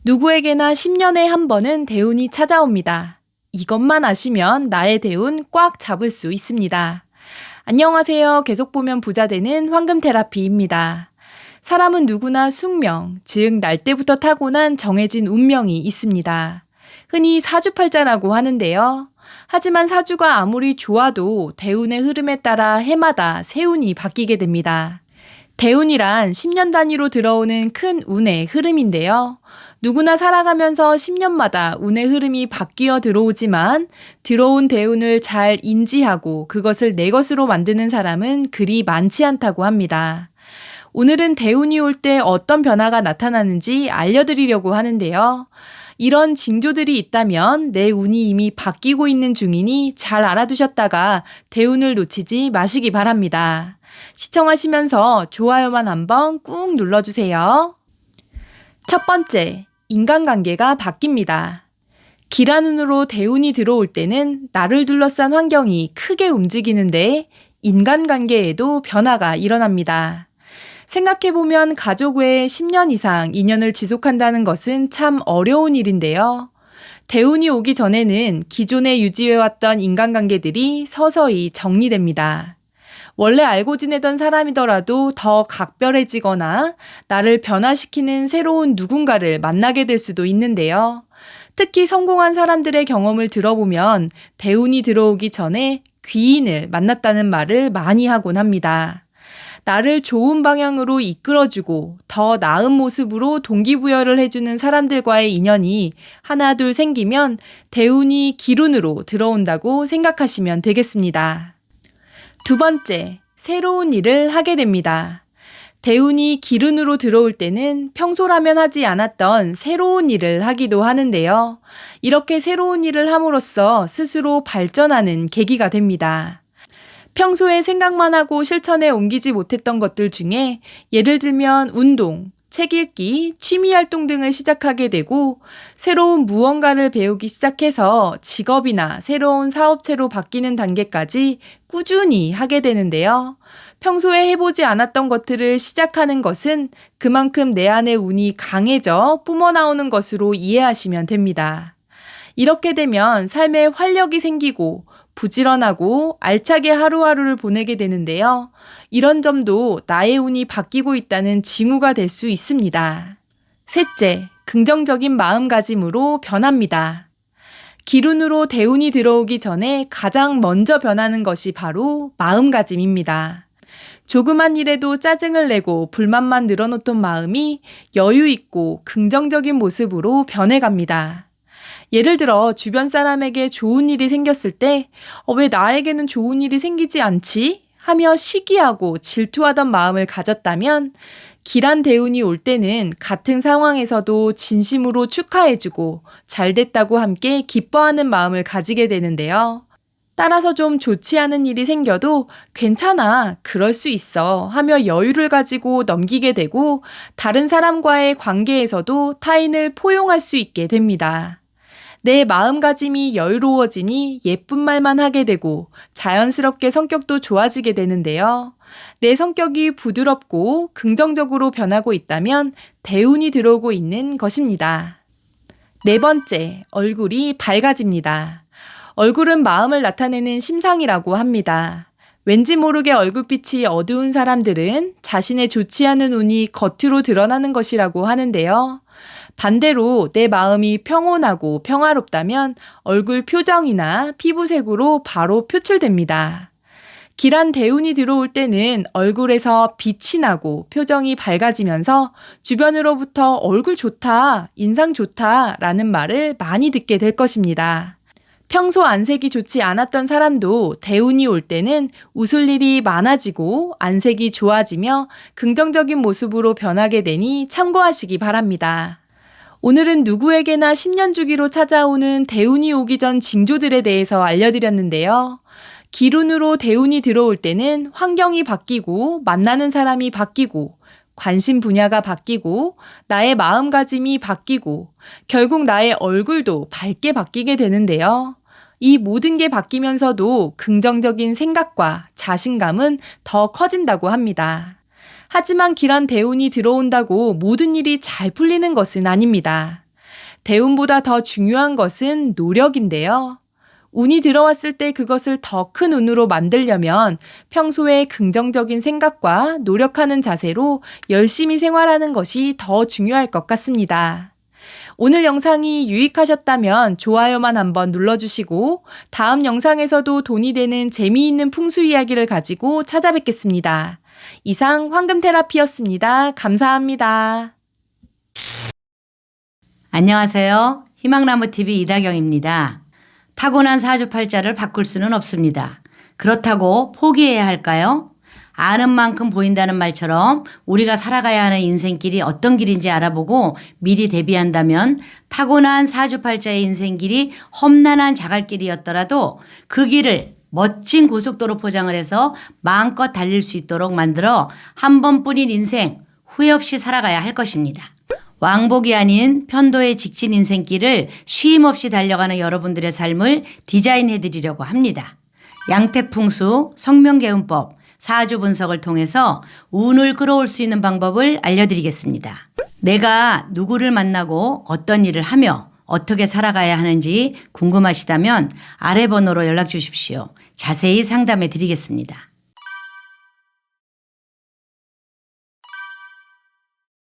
누구에게나 10년에 한 번은 대운이 찾아옵니다. 이것만 아시면 나의 대운 꽉 잡을 수 있습니다. 안녕하세요. 계속 보면 부자 되는 황금테라피입니다. 사람은 누구나 숙명, 즉 날 때부터 타고난 정해진 운명이 있습니다. 흔히 사주팔자라고 하는데요. 하지만 사주가 아무리 좋아도 대운의 흐름에 따라 해마다 새 운이 바뀌게 됩니다. 대운이란 10년 단위로 들어오는 큰 운의 흐름인데요. 누구나 살아가면서 10년마다 운의 흐름이 바뀌어 들어오지만 들어온 대운을 잘 인지하고 그것을 내 것으로 만드는 사람은 그리 많지 않다고 합니다. 오늘은 대운이 올 때 어떤 변화가 나타나는지 알려드리려고 하는데요. 이런 징조들이 있다면 내 운이 이미 바뀌고 있는 중이니 잘 알아두셨다가 대운을 놓치지 마시기 바랍니다. 시청하시면서 좋아요만 한번 꾹 눌러주세요. 첫 번째, 인간관계가 바뀝니다. 기란운으로 대운이 들어올 때는 나를 둘러싼 환경이 크게 움직이는데 인간관계에도 변화가 일어납니다. 생각해보면 가족 외에 10년 이상 인연을 지속한다는 것은 참 어려운 일인데요. 대운이 오기 전에는 기존에 유지해왔던 인간관계들이 서서히 정리됩니다. 원래 알고 지내던 사람이더라도 더 각별해지거나 나를 변화시키는 새로운 누군가를 만나게 될 수도 있는데요. 특히 성공한 사람들의 경험을 들어보면 대운이 들어오기 전에 귀인을 만났다는 말을 많이 하곤 합니다. 나를 좋은 방향으로 이끌어주고 더 나은 모습으로 동기부여를 해주는 사람들과의 인연이 하나 둘 생기면 대운이 기운으로 들어온다고 생각하시면 되겠습니다. 두 번째, 새로운 일을 하게 됩니다. 대운이 기운으로 들어올 때는 평소라면 하지 않았던 새로운 일을 하기도 하는데요. 이렇게 새로운 일을 함으로써 스스로 발전하는 계기가 됩니다. 평소에 생각만 하고 실천에 옮기지 못했던 것들 중에 예를 들면 운동, 책 읽기, 취미 활동 등을 시작하게 되고 새로운 무언가를 배우기 시작해서 직업이나 새로운 사업체로 바뀌는 단계까지 꾸준히 하게 되는데요. 평소에 해보지 않았던 것들을 시작하는 것은 그만큼 내 안의 운이 강해져 뿜어나오는 것으로 이해하시면 됩니다. 이렇게 되면 삶에 활력이 생기고 부지런하고 알차게 하루하루를 보내게 되는데요. 이런 점도 나의 운이 바뀌고 있다는 징후가 될 수 있습니다. 셋째, 긍정적인 마음가짐으로 변합니다. 기운으로 대운이 들어오기 전에 가장 먼저 변하는 것이 바로 마음가짐입니다. 조그만 일에도 짜증을 내고 불만만 늘어놓던 마음이 여유 있고 긍정적인 모습으로 변해갑니다. 예를 들어 주변 사람에게 좋은 일이 생겼을 때 왜 나에게는 좋은 일이 생기지 않지? 하며 시기하고 질투하던 마음을 가졌다면 기란 대운이 올 때는 같은 상황에서도 진심으로 축하해주고 잘됐다고 함께 기뻐하는 마음을 가지게 되는데요. 따라서 좀 좋지 않은 일이 생겨도 괜찮아, 그럴 수 있어 하며 여유를 가지고 넘기게 되고 다른 사람과의 관계에서도 타인을 포용할 수 있게 됩니다. 내 마음가짐이 여유로워지니 예쁜 말만 하게 되고 자연스럽게 성격도 좋아지게 되는데요. 내 성격이 부드럽고 긍정적으로 변하고 있다면 대운이 들어오고 있는 것입니다. 네 번째, 얼굴이 밝아집니다. 얼굴은 마음을 나타내는 심상이라고 합니다. 왠지 모르게 얼굴빛이 어두운 사람들은 자신의 좋지 않은 운이 겉으로 드러나는 것이라고 하는데요. 반대로 내 마음이 평온하고 평화롭다면 얼굴 표정이나 피부색으로 바로 표출됩니다. 기란 대운이 들어올 때는 얼굴에서 빛이 나고 표정이 밝아지면서 주변으로부터 얼굴 좋다, 인상 좋다 라는 말을 많이 듣게 될 것입니다. 평소 안색이 좋지 않았던 사람도 대운이 올 때는 웃을 일이 많아지고 안색이 좋아지며 긍정적인 모습으로 변하게 되니 참고하시기 바랍니다. 오늘은 누구에게나 10년 주기로 찾아오는 대운이 오기 전 징조들에 대해서 알려드렸는데요. 기운으로 대운이 들어올 때는 환경이 바뀌고 만나는 사람이 바뀌고 관심 분야가 바뀌고 나의 마음가짐이 바뀌고 결국 나의 얼굴도 밝게 바뀌게 되는데요. 이 모든 게 바뀌면서도 긍정적인 생각과 자신감은 더 커진다고 합니다. 하지만 기란 대운이 들어온다고 모든 일이 잘 풀리는 것은 아닙니다. 대운보다 더 중요한 것은 노력인데요. 운이 들어왔을 때 그것을 더 큰 운으로 만들려면 평소에 긍정적인 생각과 노력하는 자세로 열심히 생활하는 것이 더 중요할 것 같습니다. 오늘 영상이 유익하셨다면 좋아요만 한번 눌러주시고 다음 영상에서도 돈이 되는 재미있는 풍수 이야기를 가지고 찾아뵙겠습니다. 이상 황금테라피였습니다. 감사합니다. 안녕하세요. 희망나무TV 이다경입니다. 타고난 사주팔자를 바꿀 수는 없습니다. 그렇다고 포기해야 할까요? 아는 만큼 보인다는 말처럼 우리가 살아가야 하는 인생길이 어떤 길인지 알아보고 미리 대비한다면 타고난 사주팔자의 인생길이 험난한 자갈길이었더라도 그 길을 멋진 고속도로 포장을 해서 마음껏 달릴 수 있도록 만들어 한 번뿐인 인생 후회 없이 살아가야 할 것입니다. 왕복이 아닌 편도의 직진 인생길을 쉼 없이 달려가는 여러분들의 삶을 디자인해 드리려고 합니다. 양택풍수, 성명개운법, 사주 분석을 통해서 운을 끌어올 수 있는 방법을 알려드리겠습니다. 내가 누구를 만나고 어떤 일을 하며 어떻게 살아가야 하는지 궁금하시다면 아래 번호로 연락 주십시오. 자세히 상담해 드리겠습니다.